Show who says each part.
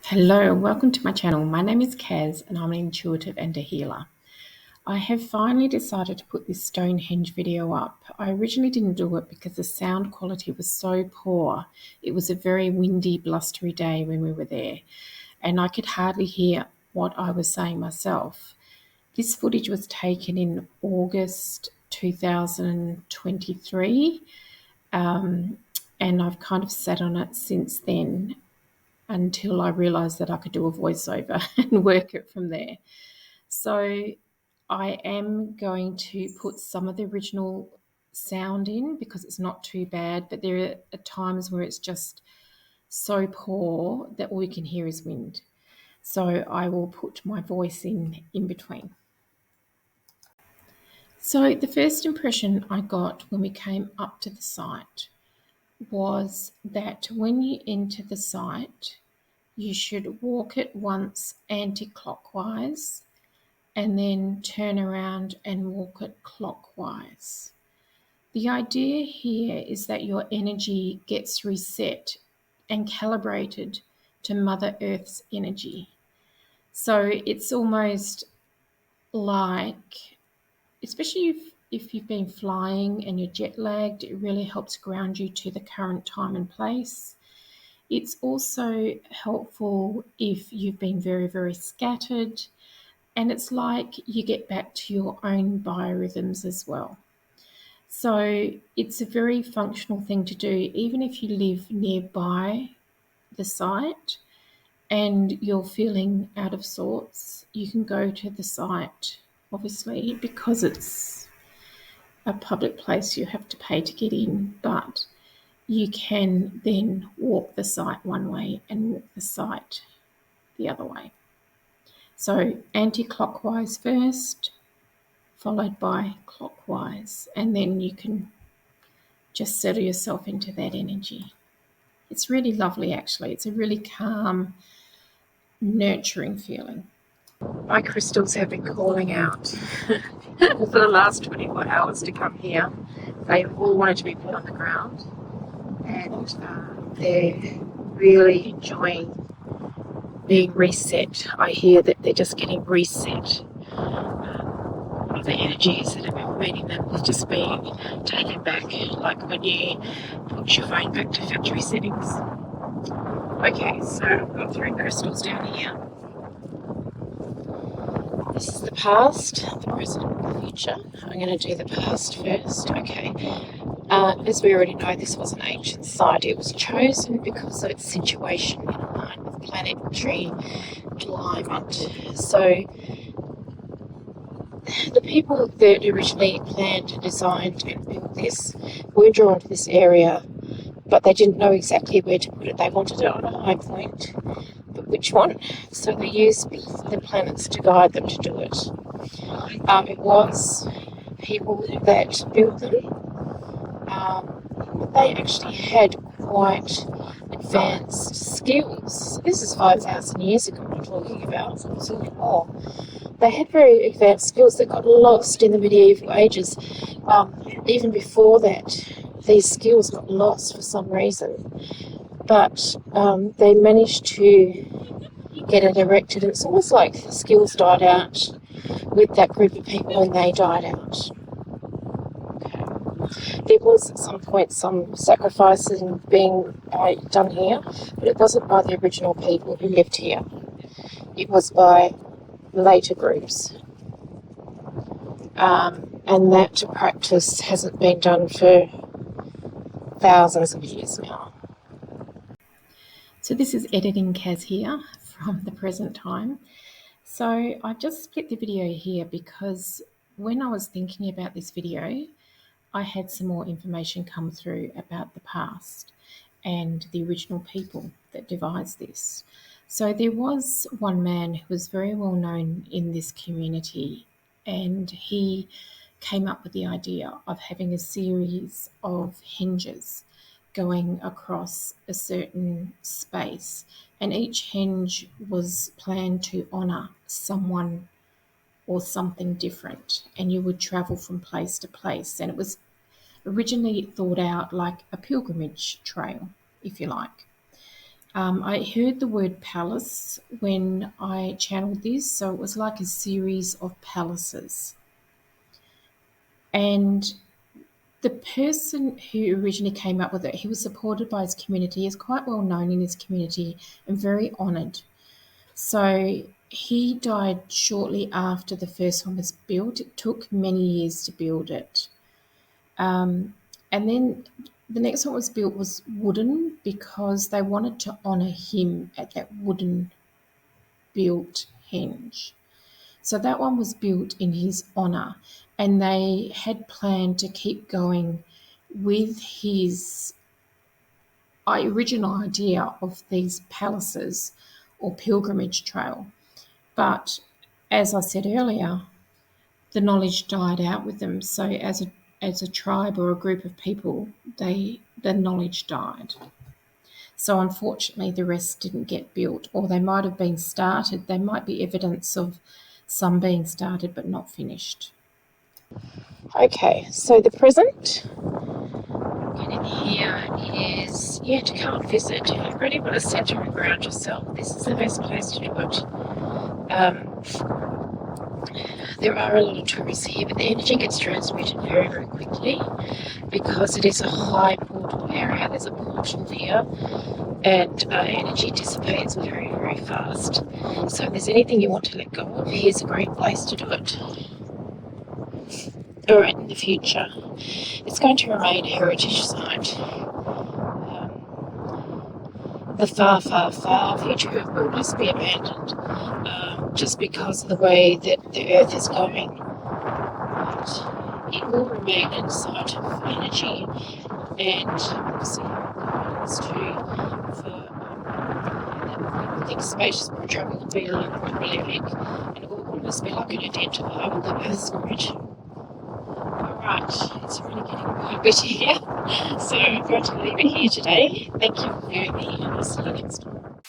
Speaker 1: Hello, welcome to my channel. My name is Kaz and I'm an intuitive and a healer. I have finally decided to put this Stonehenge video up. I originally didn't do it because the sound quality was so poor. It was a very windy, blustery day when we were there, and I could hardly hear what I was saying myself. This footage was taken in August 2023, and I've kind of sat on it since then until I realised that I could do a voiceover and work it from there. So I am going to put some of the original sound in because it's not too bad, but there are times where it's just so poor that all you can hear is wind. So I will put my voice in between. So the first impression I got when we came up to the site was that when you enter the site, you should walk it once anti-clockwise and then turn around and walk it clockwise. The idea here is that your energy gets reset and calibrated to Mother Earth's energy. So it's almost like, especially if you've been flying and you're jet lagged, it really helps ground you to the current time and place. It's also helpful if you've been very, very scattered, and it's like you get back to your own biorhythms as well. So it's a very functional thing to do, even if you live nearby the site and you're feeling out of sorts, you can go to the site, obviously, because it's a public place you have to pay to get in, but you can then walk the site one way and walk the site the other way. So anti-clockwise first, followed by clockwise, and then you can just settle yourself into that energy. It's really lovely, actually. It's a really calm, nurturing feeling. My crystals have been calling out for the last 24 hours to come here. They all wanted to be put on the ground, and they're really enjoying being reset. I hear that they're just getting reset. The energies that have been meeting them is just being taken back, like when you put your phone back to factory settings. Okay, so I've got 3 crystals down here. This is the past, the present, and the future. I'm going to do the past first. Okay. As we already know, this was an ancient site. It was chosen because of its situation in line with planetary alignment. So the people that originally planned, designed and built this were drawn to this area, but they didn't know exactly where to put it. They wanted it on a high point, but which one? So they used the planets to guide them to do it. It was people that built them. They actually had quite advanced skills. This is 5,000 years ago I'm talking about, something more. They had very advanced skills that got lost in the medieval ages. Even before that, these skills got lost for some reason. But they managed to get it erected. It's almost like the skills died out with that group of people and they died out. There was at some point some sacrificing being done here, but it wasn't by the original people who lived here. It was by later groups. And that practice hasn't been done for thousands of years now. So this is editing Kaz here from the present time. So I just split the video here because when I was thinking about this video, I had some more information come through about the past and the original people that devised this. So there was one man who was very well known in this community, and he came up with the idea of having a series of hinges going across a certain space, and each hinge was planned to honour someone or something different, and you would travel from place to place. And it was originally thought out like a pilgrimage trail, if you like. I heard the word palace when I channeled this, so it was like a series of palaces. And the person who originally came up with it, he was supported by his community, is quite well known in his community and very honoured. So he died shortly after the first one was built. It took many years to build it. And then the next one was built was wooden because they wanted to honour him at that wooden built henge. So that one was built in his honour, and they had planned to keep going with his original idea of these palaces or pilgrimage trail. But as I said earlier, the knowledge died out with them. So as a tribe or a group of people, the knowledge died. So unfortunately, the rest didn't get built, or they might have been started. There might be evidence of some being started but not finished. Okay, so the present in here is, to come and visit. If you really want to centre and ground yourself, this is the best place to do it. There are a lot of tourists here, but the energy gets transmitted very, very quickly because it is a high portal area. There's a portal here, and energy dissipates very, very fast. So if there's anything you want to let go of, here's a great place to do it. Alright, in the future, it's going to remain a heritage site. The far, far, far future will just be abandoned just because of the way that the Earth is going. But it will remain a site of energy, and obviously guidance too for I think spacious travel will be a lot more prolific, and it will almost be like an identifier with the Earth's grid. Alright, it's really getting quite busy here, so I'm going to leave it here today. Thank you for viewing me, and I'll see you next time.